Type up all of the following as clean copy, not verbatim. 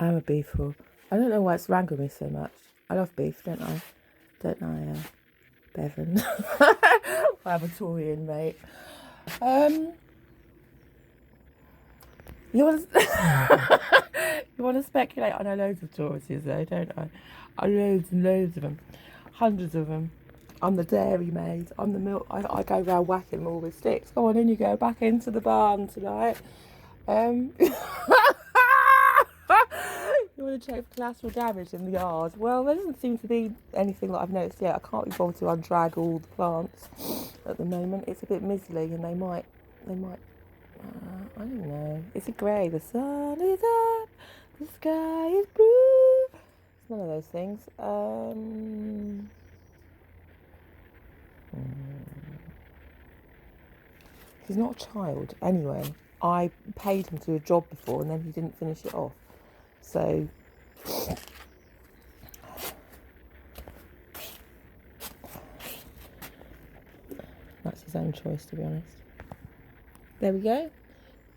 I'm a beef whore. I don't know why it's wrangled me so much. I love beef, don't I? Don't I, Bevan? I have a Taurian mate. You want to you want to speculate? I know loads of Tauruses though, don't I? I know loads and loads of them, hundreds of them. I'm the dairy maid. I'm the milk. I go round whacking them all with sticks. Go on in, you go back into the barn tonight. You want to check for collateral damage in the yard? Well, there doesn't seem to be anything that I've noticed yet. I can't be bothered to undrag all the plants at the moment. It's a bit mizzly, and they might. I don't know. It's a grey. The sun is up. The sky is blue. It's none of those things. He's not a child. Anyway, I paid him to do a job before, and then he didn't finish it off. So that's his own choice, to be honest. There we go.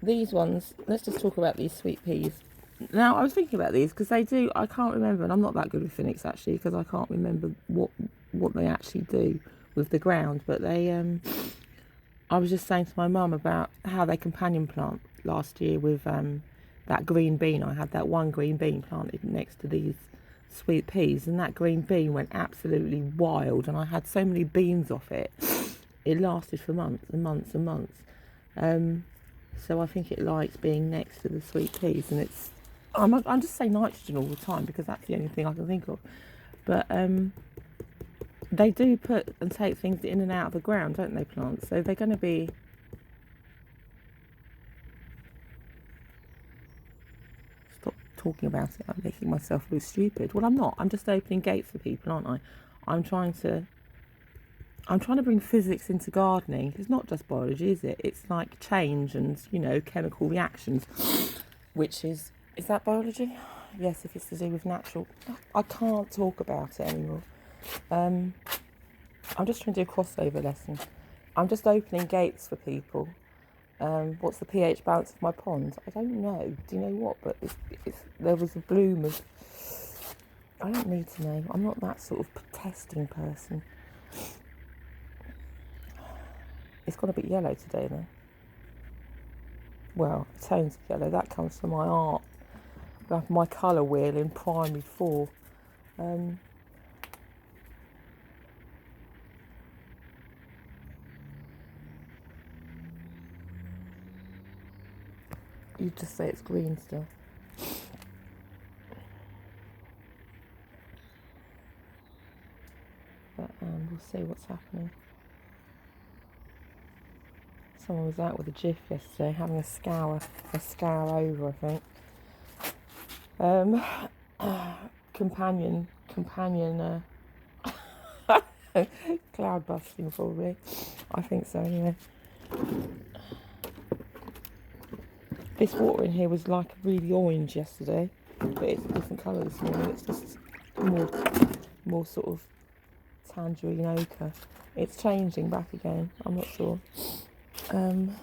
These ones, let's just talk about these sweet peas. Now, I was thinking about these because they do, I can't remember, and I'm not that good with Phoenix actually, because I can't remember what they actually do with the ground. But they, I was just saying to my mum about how they companion plant last year with that green bean. I had that one green bean planted next to these sweet peas, and that green bean went absolutely wild, and I had so many beans off it. It lasted for months and months and months. So I think it likes being next to the sweet peas, and it's, I'm just saying nitrogen all the time because that's the only thing I can think of. But they do put and take things in and out of the ground, don't they, plants? So they're going to be... Stop talking about it. I'm making myself look stupid. Well, I'm not. I'm just opening gates for people, aren't I? I'm trying to bring physics into gardening. It's not just biology, is it? It's like change and, you know, chemical reactions, which is that biology? Yes, if it's to do with natural. I can't talk about it anymore. I'm just trying to do a crossover lesson. I'm just opening gates for people. What's the pH balance of my pond? I don't know. Do you know what? But there was a bloom of... I don't need to know. I'm not that sort of testing person. It's got a bit yellow today, though. Well, tones of yellow. That comes from my art. I have my colour wheel in primary 4. You just say it's green still. But we'll see what's happening. Someone was out with a jiff yesterday, having a scour over, I think. Companion cloud busting probably. I think so anyway. This water in here was like really orange yesterday, but it's a different colour this morning. It's just more sort of tangerine ochre. It's changing back again. I'm not sure. I'm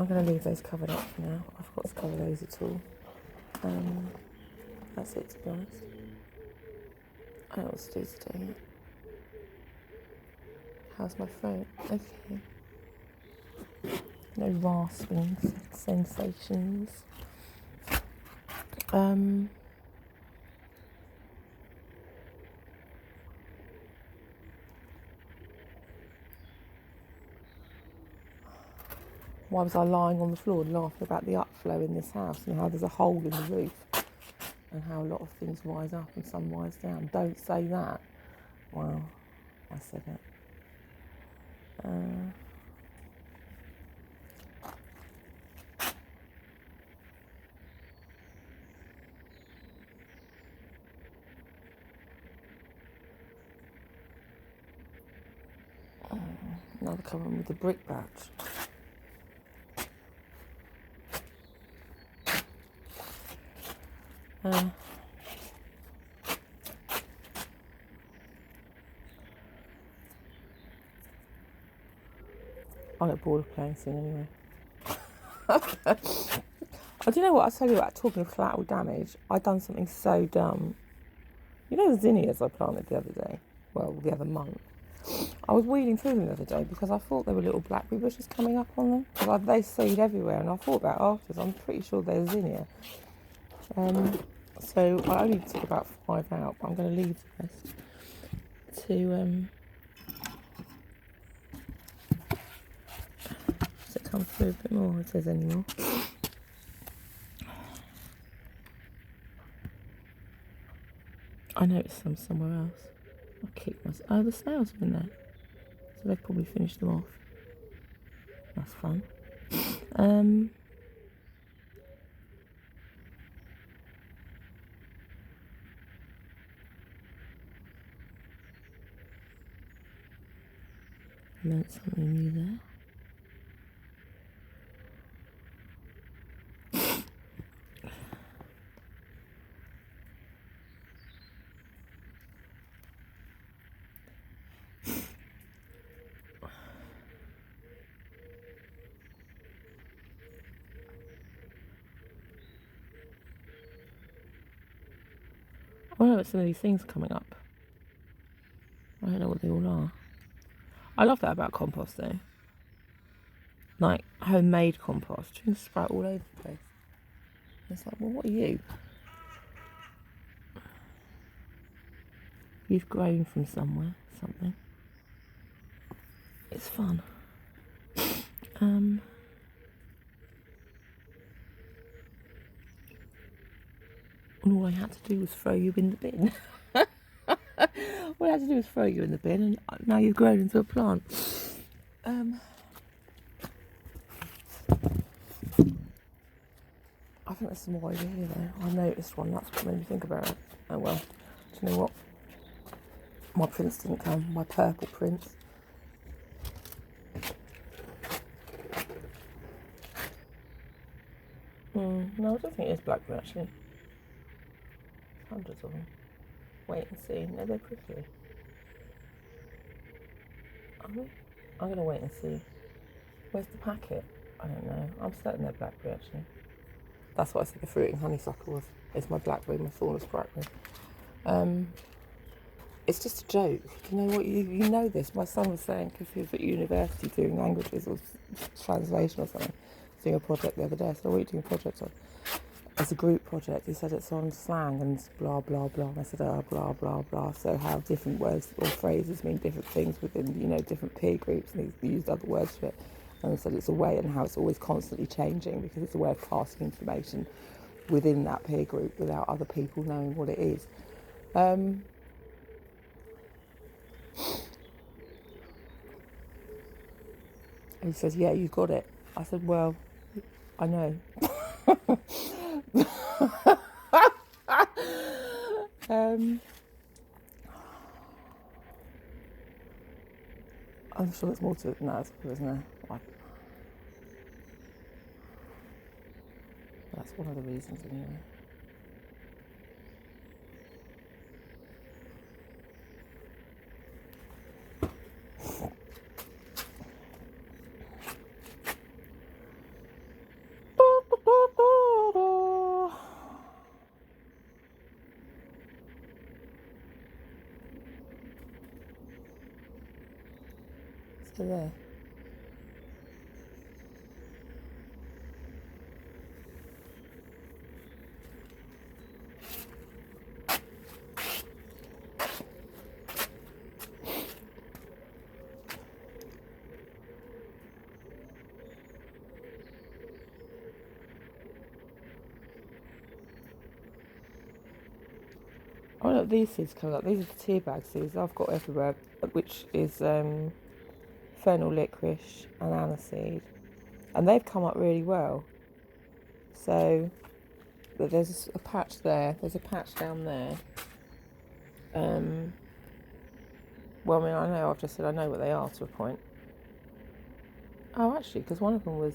going to leave those covered up for now. I forgot to cover those at all. That's it, to be honest. I don't know what to do today yet. How's my throat? Okay. No rasping sensations. Why was I lying on the floor laughing about the upflow in this house and how there's a hole in the roof and how a lot of things rise up and some rise down? Don't say that. Well, I said it. Another cover with the brick batch. I get bored of playing soon anyway. Oh, do you know what? I'll tell you what, talking of collateral damage, I've done something so dumb. You know the zinnias I planted the other day? Well, the other month. I was weeding through them the other day because I thought there were little blackberry bushes coming up on them. Because they seed everywhere, and I thought about it afterwards. I'm pretty sure they're zinnia. So I only took about 5 out, but I'm going to leave the rest to come through a bit more if there's any more. I noticed some somewhere else. I kicked myself. Oh, the snails are in there. So they've probably finished them off. That's fun. And then something new there. I wonder what some of these things coming up. I don't know what they all are. I love that about compost though. Like homemade compost. You can sprout all over the place. It's like, well, what are you? You've grown from somewhere, something. It's fun. And all I had to do was throw you in the bin. All I had to do was throw you in the bin, and now you've grown into a plant. I think there's some more over here though. I noticed one, that's what made me think about it. Oh well, do you know what? My prince didn't come, my purple prince. No, I don't think it is blackberry actually. Hundreds of them. Wait and see. No, they're prickly. Are they? I'm going to wait and see. Where's the packet? I don't know. I'm certain they're blackberry actually. That's what I said the fruiting honeysuckle was. It's my blackberry, my thornless blackberry. It's just a joke. You know what? You know this. My son was saying, because he was at university doing languages or translation or something, doing a project the other day. I said, what are you doing a project on? It's a group project. He said it's on slang and blah, blah, blah. And I said, oh, blah, blah, blah. So how different words or phrases mean different things within, different peer groups. And he used other words for it. And I said it's a way, and how it's always constantly changing, because it's a way of passing information within that peer group without other people knowing what it is. And he says, yeah, you got it. I said, well, I know. I'm sure there's more to it than that, isn't there? That's one of the reasons anyway. So there. Oh look, these seeds coming up. These are the tea bag seeds I've got everywhere, which is fennel licorice and aniseed, and they've come up really well. So, but there's a patch there. There's a patch down there. Well, I mean, I know I've just said I know what they are to a point. Oh, actually, because one of them was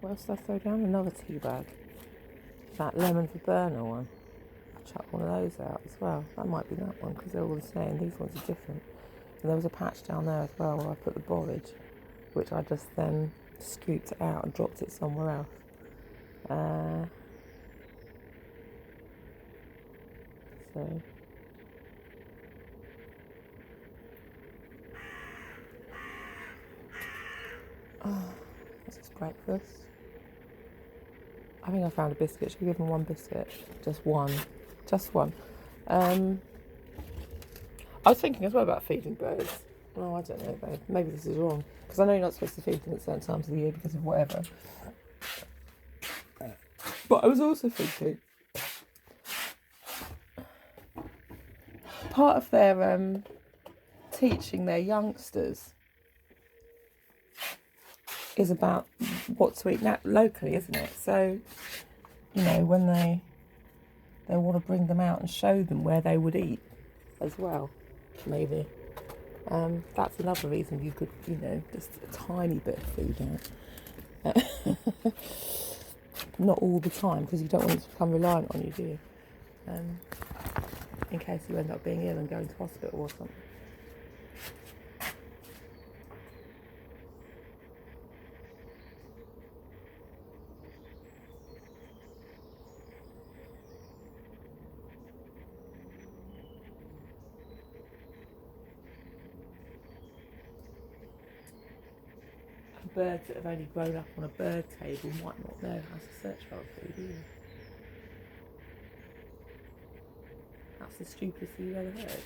what else did I throw down? Another tea bag. That lemon for burner one. Chuck one of those out as well. That might be that one, because they're all the same. These ones are different. And there was a patch down there as well where I put the borage. which I just then scooped out and dropped it somewhere else. So this is breakfast. I think I found a biscuit. Should we give them one biscuit? Just one. I was thinking as well about feeding birds. Oh, I don't know though. Maybe this is wrong. Because I know you're not supposed to feed them at certain times of the year because of whatever. But I was also thinking, part of their teaching their youngsters is about what to eat locally, isn't it? So, you know, when they want to bring them out and show them where they would eat as well, maybe. That's another reason you could, you know, just a tiny bit of food out. Not all the time, because you don't want it to become reliant on you, do you? In case you end up being ill and going to hospital or something. Birds that have only grown up on a bird table might not know how to search for food either. That's the stupidest thing you've ever heard.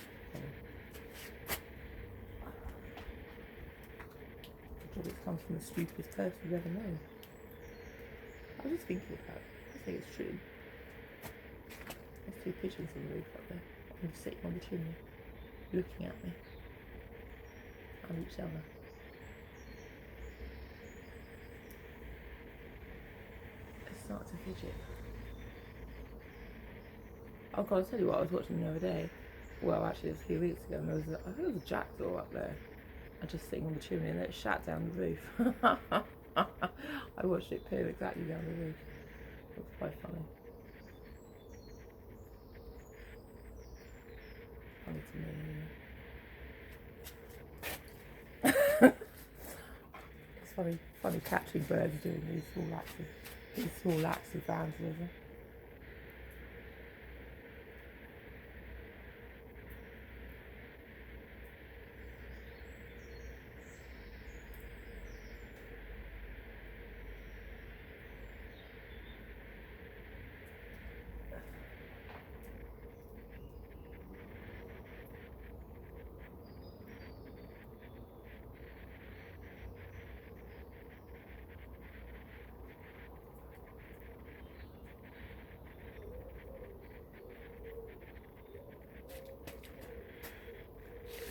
Probably comes from the stupidest person you've ever known. I was just thinking about it. I think it's true. There's 2 pigeons on the roof up there. I'm just sitting on the chimney, looking at me and each other. Start to fidget. Oh God, I'll tell you what I was watching the other day. Well, actually, it was a few weeks ago, and I think there was a jackdaw up there, and just sitting on the chimney, and it shat down the roof. I watched it poo exactly down the roof. It was quite funny. Funny to me, anyway. It's funny catching birds doing these small acts of vandalism.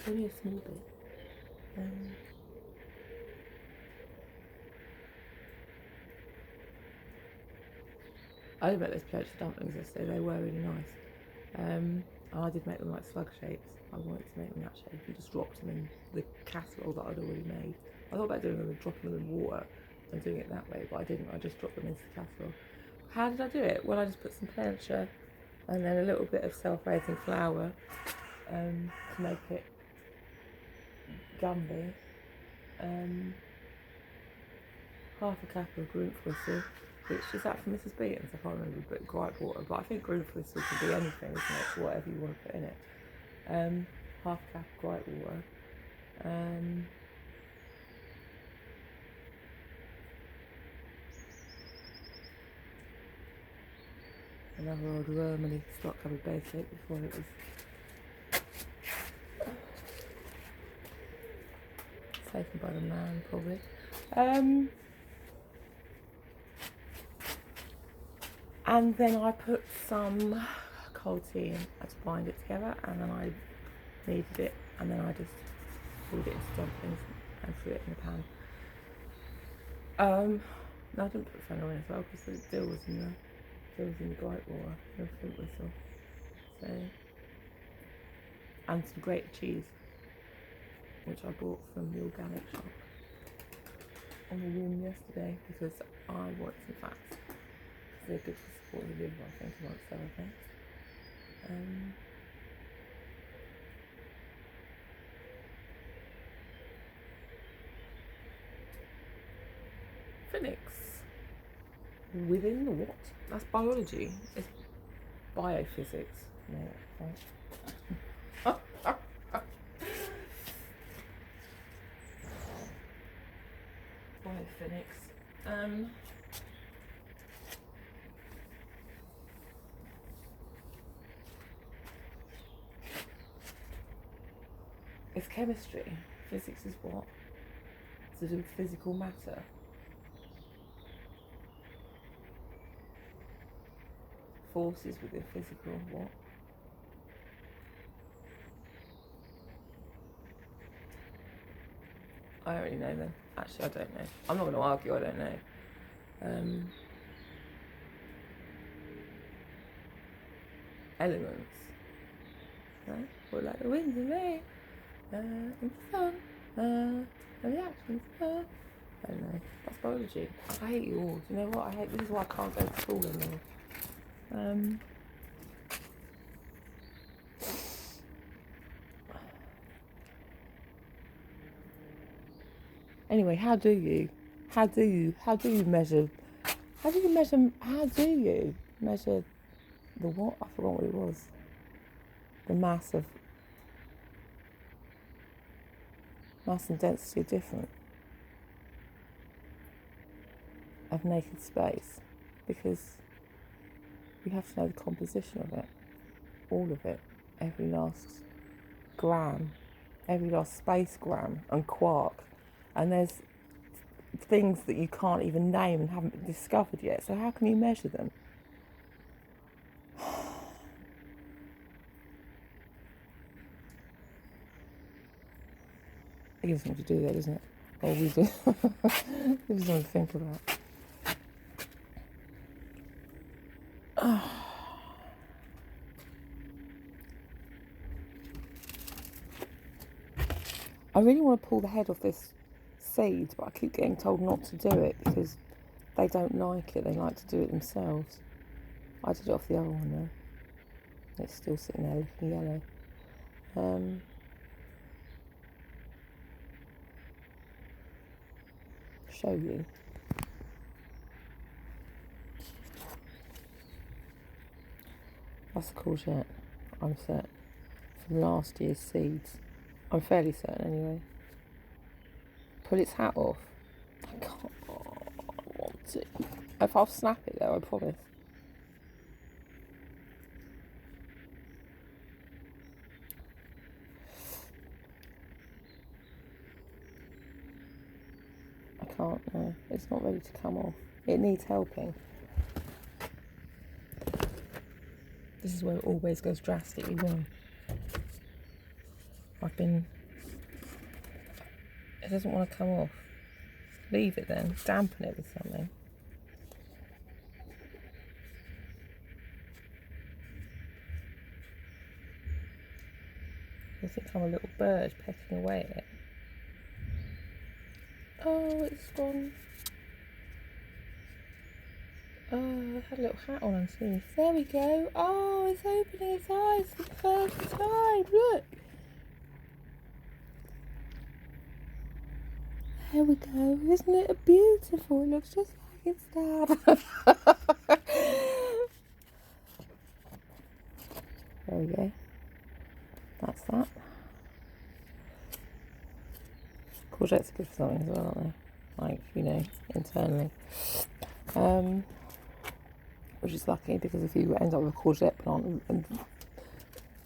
Only a small bit. I did make those poached dumplings yesterday. They were really nice. And I did make them like slug shapes. I wanted to make them that shape. You just dropped them in the casserole that I'd already made. I thought about doing them and dropping them in water and doing it that way, but I didn't. I just dropped them into the casserole. How did I do it? Well, I just put some plancha and then a little bit of self-raising flour to make it gumby. Half a cup of Grumpfwissel, which is that from Mrs. Beaton's? I can't remember, but gripe water. But I think Grumpfwissel can be anything, isn't it? So whatever you want to put in it. Half a cup of gripe water. Another old Romany stock covered basic before it was taken by the man, probably. And then I put some cold tea in to bind it together, and then I kneaded it, and then I just poured it into dumplings and threw it in the pan. No, I didn't put fennel in as well because the dill was in the gripe water, no Grumpfwissel. So, and some grated cheese, which I bought from the organic shop on the whim yesterday because I want some fats. They're good for supporting the liver, I think, amongst other things. Phoenix. Within the what? That's biology. It's biophysics. No, right. Biophoenix. It's chemistry. Physics is what? To do with physical matter. Forces within physical what? I don't really know then. Actually, I don't know. I'm not going to argue, I don't know. Elements. Right? Or like the wind and rain, and the sun, and the actions. I don't know. That's biology. I hate you all. Do you know what? This is why I can't go to school anymore. Anyway, how do you measure the what? I forgot what it was. The mass and density are different of naked space, because you have to know the composition of it, all of it, every last gram, every last space gram and quark, and there's things that you can't even name and haven't been discovered yet, so how can you measure them? It gives something to do there, doesn't it? Or we do. It gives something to think about. I really want to pull the head off this seed, but I keep getting told not to do it because they don't like it. They like to do it themselves. I did it off the other one though. It's still sitting there looking yellow. Show you. That's a courgette, I'm certain, from last year's seeds. I'm fairly certain anyway. Pull its hat off. I can't. Oh, I want to. If I'll snap it though, I promise. I can't, no. It's not ready to come off. It needs helping. This is where it always goes drastically wrong. It doesn't want to come off. Leave it then. Dampen it with something. I think I'm a little bird pecking away at it. Oh, it's gone. Oh, it had a little hat on underneath. There we go. Oh, it's opening its eyes for the first time. Look. There we go. Isn't it beautiful? It looks just like its dad. There we go. That's that. Courgettes are good for something as well, aren't they? Like, internally. Which is lucky, because if you end up with a courgette plant and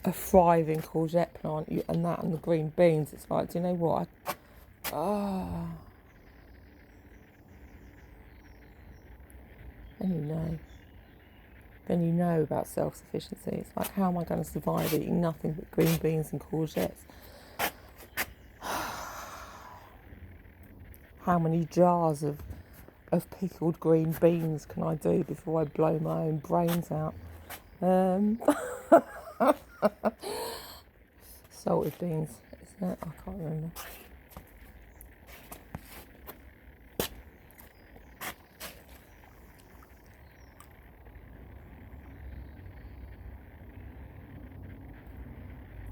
a thriving courgette plant and the green beans, it's like, do you know what? Then you know about self-sufficiency. It's like, how am I going to survive eating nothing but green beans and courgettes? How many jars of pickled green beans can I do before I blow my own brains out? Salted beans, isn't it? I can't remember.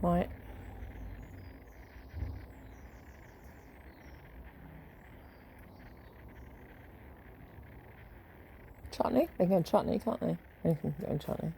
Right. Chutney? They can go in chutney, can't they? Anything can go in chutney.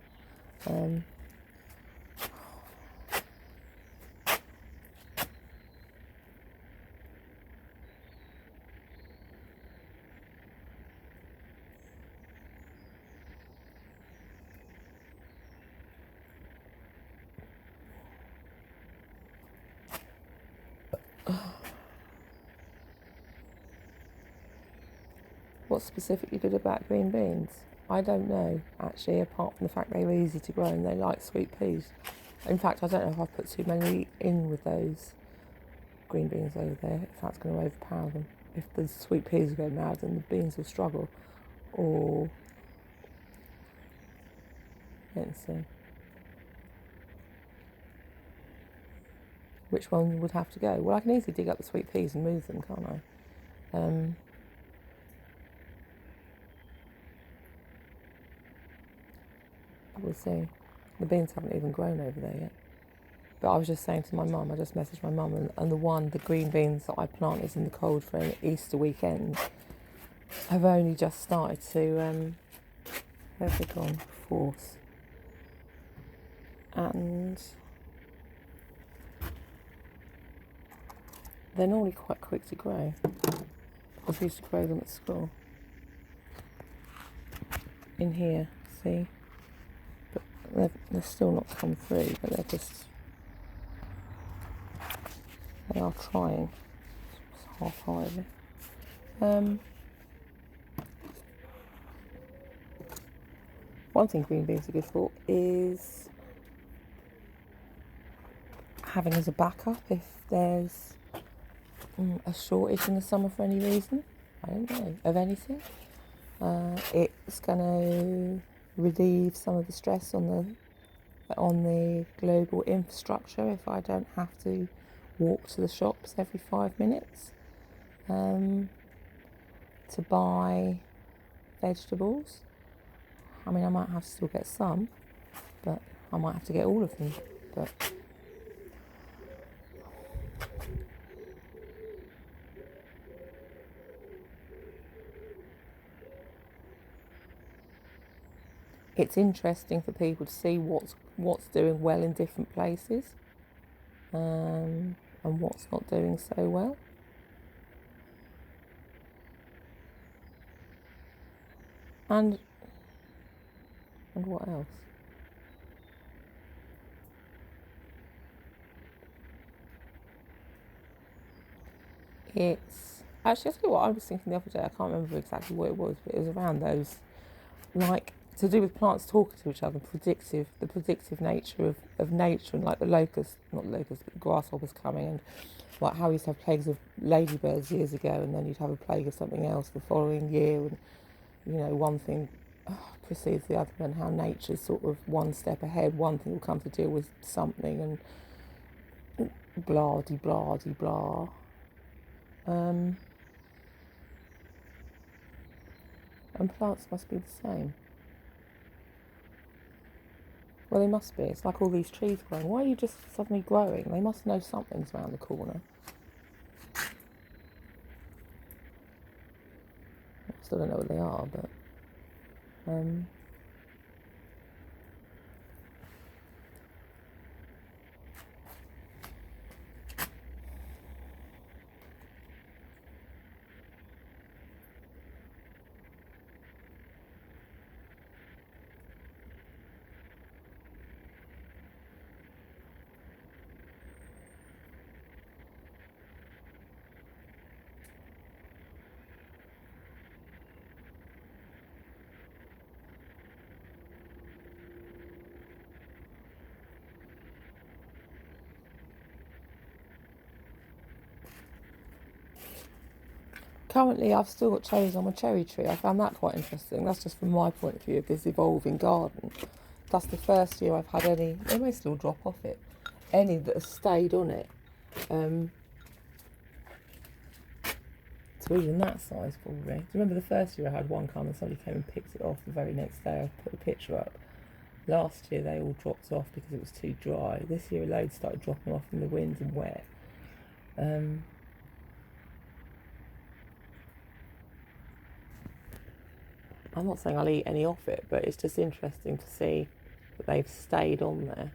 What's specifically good about green beans? I don't know, actually, apart from the fact they were easy to grow and they like sweet peas. In fact, I don't know if I've put too many in with those green beans over there, if that's going to overpower them. If the sweet peas go mad, then the beans will struggle. Or, let's see. Which one would have to go? Well, I can easily dig up the sweet peas and move them, can't I? We'll see. The beans haven't even grown over there yet. But I was just saying to my mum, I just messaged my mum, and the green beans that I planted in the cold for an Easter weekend have only just started to, where have they gone? Force. And they're normally quite quick to grow, because we used to grow them at school. In here, see? But they're still not come through, but they are trying. It's half-heartedly. One thing green beans are good for is having as a backup if there's a shortage in the summer for any reason. I don't know, of anything. It's going to relieve some of the stress on the global infrastructure if I don't have to walk to the shops every 5 minutes to buy vegetables. I mean, I might have to still get some, but I might have to get all of them. But it's interesting for people to see what's doing well in different places, and what's not doing so well. And what else? It's actually, I tell you what I was thinking the other day. I can't remember exactly what it was, but it was around those, like, to do with plants talking to each other, the predictive nature of nature, and like the locusts, not locusts, but the grasshoppers coming, and like how we used to have plagues of ladybirds years ago, and then you'd have a plague of something else the following year, and one thing precedes the other, and how nature's sort of one step ahead. One thing will come to deal with something, and blah de blah de blah. And plants must be the same. Well, they must be. It's like all these trees growing. Why are you just suddenly growing? They must know something's around the corner. I still don't know what they are, but currently I've still got cherries on my cherry tree. I found that quite interesting. That's just from my point of view of this evolving garden. That's the first year I've had any. They may still drop off it. Any that have stayed on it. So even that size probably. Do you remember the first year I had one come and somebody came and picked it off the very next day? I put a picture up. Last year they all dropped off because it was too dry. This year a load started dropping off in the wind and wet. I'm not saying I'll eat any off it, but it's just interesting to see that they've stayed on there.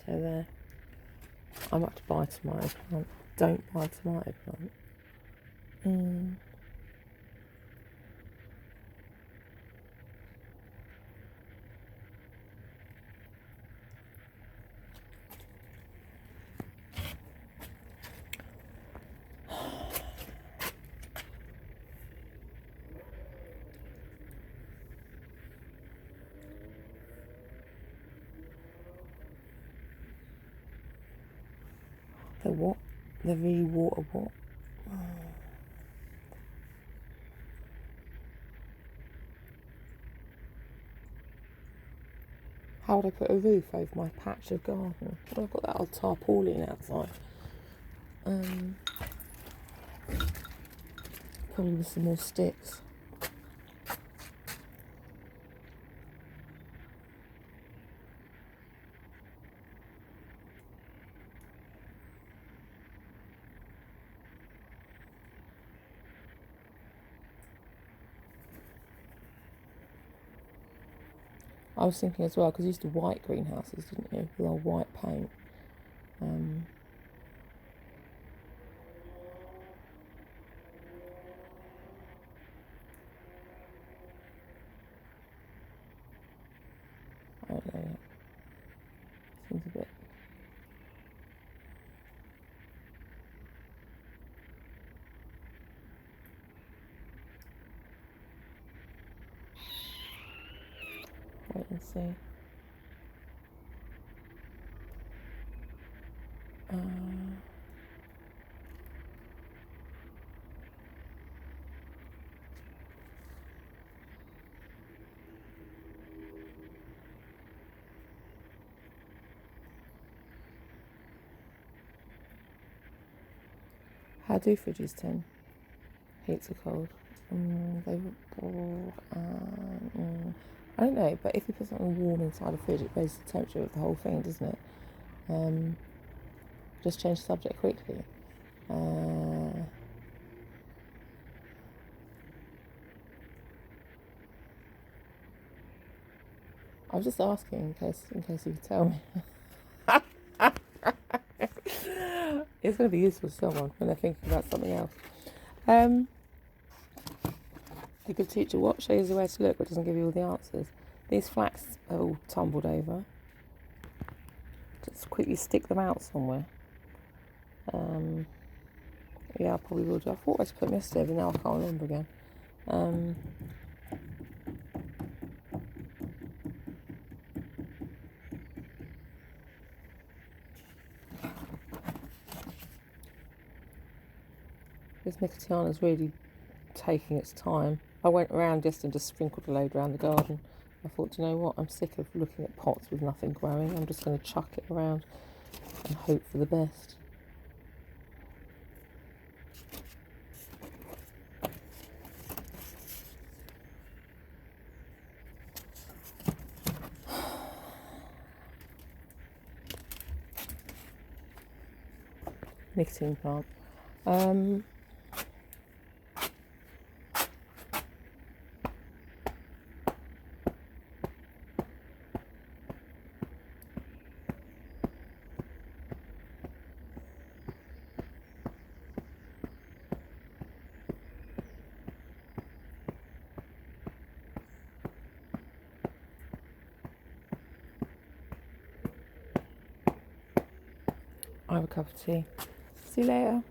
So there. I might have to buy tomato plant. Don't buy tomato plant. The what? The re-water what? How would I put a roof over my patch of garden? Well, I've got that old tarpaulin outside. Probably with some more sticks. I was thinking as well, because you used to white greenhouses, didn't you? With all white paint. I don't know yet. Seems a bit. Wait and see. How do fridges tend? Heats or cold? I don't know, but if you put something warm inside a fridge, it raises the temperature of the whole thing, doesn't it? Just change the subject quickly. I was just asking in case you could tell me. It's going to be useful to someone when they're thinking about something else. A good teacher what shows you where to look but doesn't give you all the answers. These flax are all tumbled over. Just quickly stick them out somewhere. Yeah, I probably will do. I thought I put them yesterday, but now I can't remember again. This Nicotiana's really taking its time. I went around just and just sprinkled a load around the garden. I thought, do you know what? I'm sick of looking at pots with nothing growing. I'm just going to chuck it around and hope for the best. Nicotine plant. I have a cup of tea. See you later.